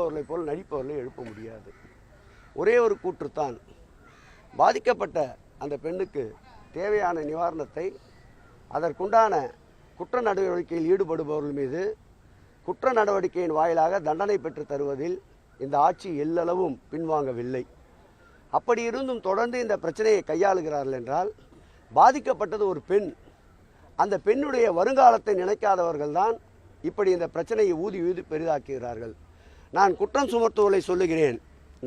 அவர்களை போல் நடிப்பவர்களை எழுப்ப முடியாது. ஒரே ஒரு கூற்றுத்தான், பாதிக்கப்பட்ட அந்த பெண்ணுக்கு தேவையான நிவாரணத்தை அதற்குண்டான குற்ற நடவடிக்கையில் ஈடுபடுபவர்கள் மீது குற்ற நடவடிக்கையின் வாயிலாக தண்டனை பெற்று தருவதில் இந்த ஆட்சி எல்லளவும் பின்வாங்கவில்லை. அப்படி இருந்தும் தொடர்ந்து இந்த பிரச்சனையை கையாளுகிறார்கள் என்றால், பாதிக்கப்பட்டது ஒரு பெண். அந்த பெண்ணுடைய வருங்காலத்தை நினைக்காதவர்கள்தான் இப்படி இந்த பிரச்சனையை ஊதி ஊதி பெரிதாக்குகிறார்கள். நான் குற்றம் சுமத்துவதை சொல்லுகிறேன்.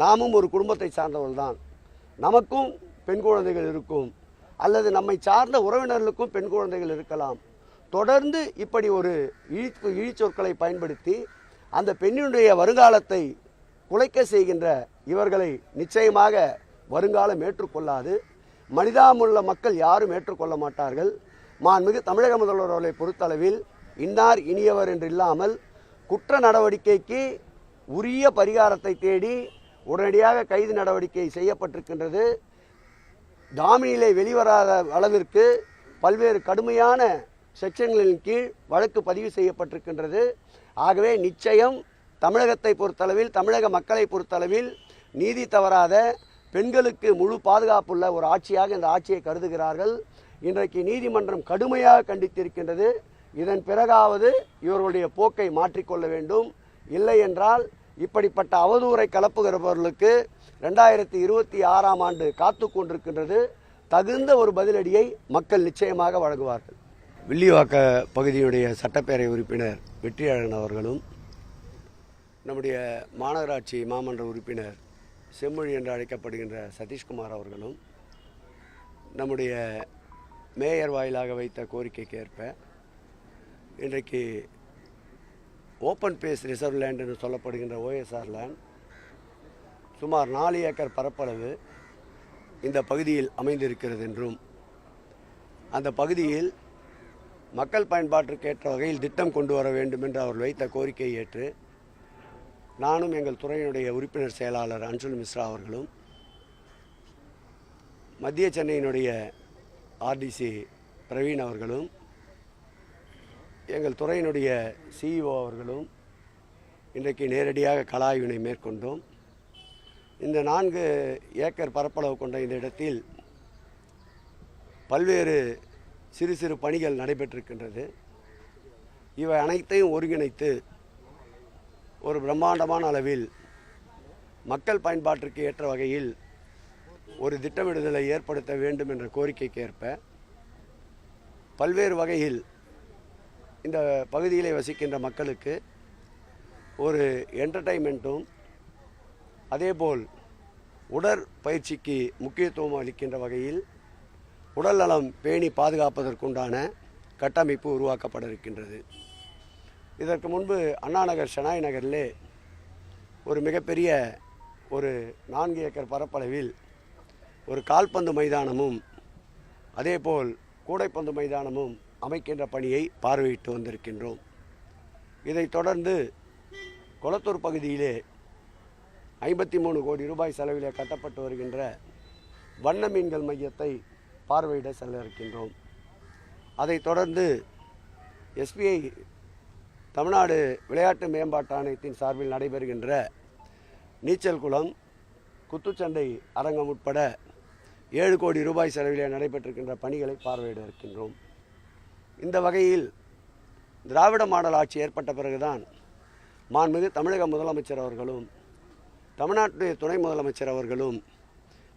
நாமும் ஒரு குடும்பத்தை சார்ந்தவர்கள்தான். நமக்கும் பெண் குழந்தைகள் இருக்கும், அல்லது நம்மை சார்ந்த உறவினர்களுக்கும் பெண் குழந்தைகள் இருக்கலாம். தொடர்ந்து இப்படி ஒரு இழிச்சொற்களை பயன்படுத்தி அந்த பெண்ணினுடைய வருங்காலத்தை குலைக்க செய்கின்ற இவர்களை நிச்சயமாக வருங்காலம் ஏற்றுக்கொள்ளாது. மனிதாமுள்ள மக்கள் யாரும் ஏற்றுக்கொள்ள மாட்டார்கள். மாண்புமிகு தமிழக முதல்வர் அவர்களை பொறுத்தளவில் இன்னார் இனியவர் என்று இல்லாமல் குற்ற நடவடிக்கைக்கு உரிய பரிகாரத்தை தேடி உடனடியாக கைது நடவடிக்கை செய்யப்பட்டிருக்கின்றது. ஜாமீனிலே வெளிவராத அளவிற்கு பல்வேறு கடுமையான செக்ஷன்களின் கீழ் வழக்கு பதிவு செய்யப்பட்டிருக்கின்றது. ஆகவே நிச்சயம் தமிழகத்தை பொறுத்தளவில், தமிழக மக்களை பொறுத்தளவில் நீதி தவறாத, பெண்களுக்கு முழு பாதுகாப்புள்ள ஒரு ஆட்சியாக இந்த ஆட்சியை கருதுகிறார்கள். இன்றைக்கு நீதிமன்றம் கடுமையாக கண்டித்திருக்கின்றது. இதன் பிறகாவது இவர்களுடைய போக்கை மாற்றிக்கொள்ள வேண்டும். இல்லை என்றால் இப்படிப்பட்ட அவதூறை கலப்புகிறவர்களுக்கு 2026ஆம் ஆண்டு காத்து கொண்டிருக்கின்றது. தகுந்த ஒரு பதிலடியை மக்கள் நிச்சயமாக வழங்குவார்கள். வில்லிவாக்க பகுதியுடைய சட்டப்பேரவை உறுப்பினர் வெற்றியாளன் அவர்களும், நம்முடைய மாநகராட்சி மாமன்ற உறுப்பினர் செம்மொழி என்று அழைக்கப்படுகின்ற சதீஷ்குமார் அவர்களும் நம்முடைய மேயர் வாயிலாக வைத்த கோரிக்கைக்கு ஏற்ப இன்றைக்கு ஓப்பன் பேஸ் ரிசர்வ் லேண்ட் என்று சொல்லப்படுகின்ற OSR லேண்ட் சுமார் 4 ஏக்கர் பரப்பளவு இந்த பகுதியில் அமைந்திருக்கிறது என்றும், அந்த பகுதியில் மக்கள் பயன்பாட்டிற்கு ஏற்ற வகையில் திட்டம் கொண்டு வர வேண்டும் என்று அவர்கள் வைத்த கோரிக்கையை ஏற்று நானும் எங்கள் துறையினுடைய உறுப்பினர் செயலாளர் அன்சுல் மிஸ்ரா அவர்களும், மத்திய சென்னையினுடைய RDC பிரவீன் அவர்களும், எங்கள் துறையினுடைய CEO அவர்களும் இன்றைக்கு நேரடியாக கள ஆய்வினை மேற்கொண்டோம். இந்த 4 ஏக்கர் பரப்பளவு கொண்ட இந்த இடத்தில் பல்வேறு சிறு சிறு பணிகள் நடைபெற்றிருக்கின்றது. இவை அனைத்தையும் ஒருங்கிணைத்து ஒரு பிரம்மாண்டமான அளவில் மக்கள் பயன்பாட்டிற்கு ஏற்ற வகையில் ஒரு திட்டமிடுதலை ஏற்படுத்த வேண்டும் என்ற கோரிக்கைக்கு ஏற்ப பல்வேறு வகையில் இந்த பகுதியிலே வசிக்கின்ற மக்களுக்கு ஒரு என்டர்டைன்மெண்ட்டும், அதேபோல் உடற்பயிற்சிக்கு முக்கியத்துவம் அளிக்கின்ற வகையில் உடல் நலம் பேணி பாதுகாப்பதற்குண்டான கட்டமைப்பு உருவாக்கப்பட இருக்கின்றது. இதற்கு முன்பு அண்ணாநகர் ஷனாய் நகரிலே ஒரு மிகப்பெரிய ஒரு 4 ஏக்கர் பரப்பளவில் ஒரு கால்பந்து மைதானமும் அதேபோல் கூடைப்பந்து மைதானமும் அமைக்கின்ற பணியை பார்வையிட்டு வந்திருக்கின்றோம். இதைத் தொடர்ந்து கொளத்தூர் பகுதியிலே 53 கோடி ரூபாய் செலவிலே கட்டப்பட்டு வருகின்ற வண்ண மீன்கள் மையத்தை பார்வையிட செல்ல இருக்கின்றோம். அதைத் தொடர்ந்து SBI தமிழ்நாடு விளையாட்டு மேம்பாட்டு ஆணையத்தின் சார்பில் நடைபெறுகின்ற நீச்சல் குளம், குத்துச்சண்டை அரங்கம் உட்பட 7 கோடி ரூபாய் செலவிலே நடைபெற்றிருக்கின்ற பணிகளை பார்வையிட இருக்கின்றோம். இந்த வகையில் திராவிட மாடல் ஆட்சி ஏற்பட்ட பிறகுதான் மாண்புமிகு தமிழக முதலமைச்சர் அவர்களும் தமிழ்நாட்டுடைய துணை முதலமைச்சர் அவர்களும்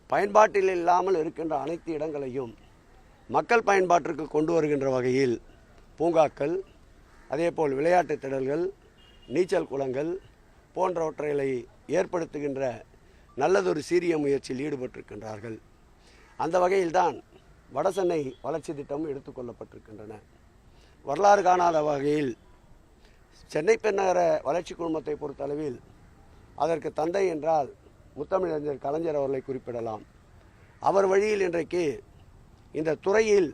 பயன்பாட்டில் இல்லாமல் இருக்கின்ற அனைத்து இடங்களையும் மக்கள் பயன்பாட்டிற்கு கொண்டு வருகின்ற வகையில் பூங்காக்கள், அதேபோல் விளையாட்டு திடல்கள், நீச்சல் குளங்கள் போன்றவற்றை ஏற்படுத்துகின்ற நல்லதொரு சீரிய முயற்சியில் ஈடுபட்டிருக்கின்றார்கள். அந்த வகையில்தான் வடசென்னை வளர்ச்சி திட்டமும் எடுத்துக்கொள்ளப்பட்டிருக்கின்றன. வரலாறு காணாத வகையில் சென்னை பெருநகர வளர்ச்சி குழுமத்தை பொறுத்தளவில் அதற்கு தந்தை என்றால் முத்தமிழறிஞர் கலைஞர் அவர்களை குறிப்பிடலாம். அவர் வழியில் இன்றைக்கு இந்த துறையில்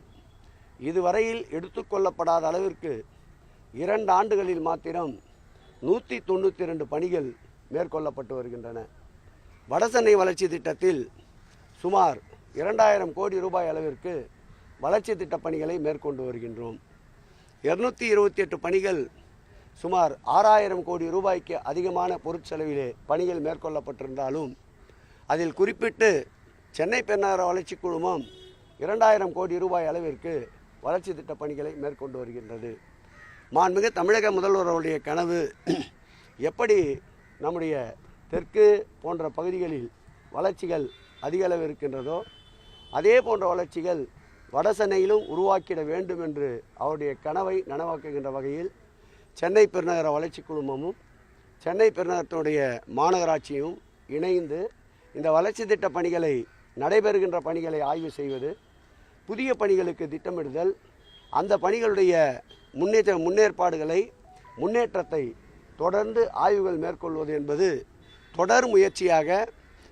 இதுவரையில் எடுத்துக்கொள்ளப்படாத அளவிற்கு 2 ஆண்டுகளில் மாத்திரம் 192 பணிகள் மேற்கொள்ளப்பட்டு வருகின்றன. வடசென்னை வளர்ச்சி திட்டத்தில் சுமார் 2000 கோடி ரூபாய் அளவிற்கு வளர்ச்சி திட்ட பணிகளை மேற்கொண்டு வருகின்றோம். 228 பணிகள் சுமார் 6000 கோடி ரூபாய்க்கு அதிகமான பொருட்செலவிலே பணிகள் மேற்கொள்ளப்பட்டிருந்தாலும் அதில் குறிப்பிட்டு சென்னை பெருநகர வளர்ச்சி குழுமம் 2000 கோடி ரூபாய் அளவிற்கு வளர்ச்சி திட்ட பணிகளை மேற்கொண்டு வருகின்றது. மாண்புமிகு தமிழக முதல்வருடைய கனவு எப்படி நம்முடைய தெற்கு போன்ற பகுதிகளில் வளர்ச்சிகள் அதிக அளவு இருக்கின்றதோ அதே போன்ற வளர்ச்சிகள் வட சென்னையிலும் உருவாக்கிட வேண்டும் என்று அவருடைய கனவை நனவாக்குகின்ற வகையில் சென்னை பெருநகர வளர்ச்சி குழுமமும் சென்னை பெருநகரத்தினுடைய மாநகராட்சியும் இணைந்து இந்த வளர்ச்சி திட்ட பணிகளை நடைபெறுகின்ற பணிகளை ஆய்வு செய்வது, புதிய பணிகளுக்கு திட்டமிடுதல், அந்த பணிகளுடைய முன்னேற்றத்தை தொடர்ந்து ஆய்வுகள் மேற்கொள்வது என்பது தொடர் முயற்சியாக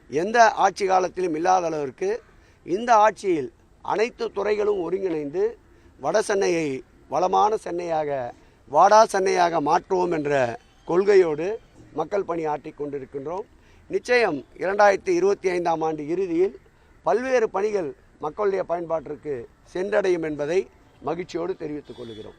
எந்த ஆட்சி காலத்திலும் இல்லாத அளவிற்கு இந்த ஆட்சியில் அனைத்து துறைகளும் ஒருங்கிணைந்து வட சென்னையை வளமான சென்னையாக, வாடா சென்னையாக மாற்றுவோம் என்ற கொள்கையோடு மக்கள் பணி ஆற்றிக் கொண்டிருக்கின்றோம். நிச்சயம் 2025ஆம் ஆண்டு இறுதியில் பல்வேறு பணிகள் மக்களுடைய பயன்பாட்டிற்கு சென்றடையும் என்பதை மகிழ்ச்சியோடு தெரிவித்துக் கொள்கிறோம்.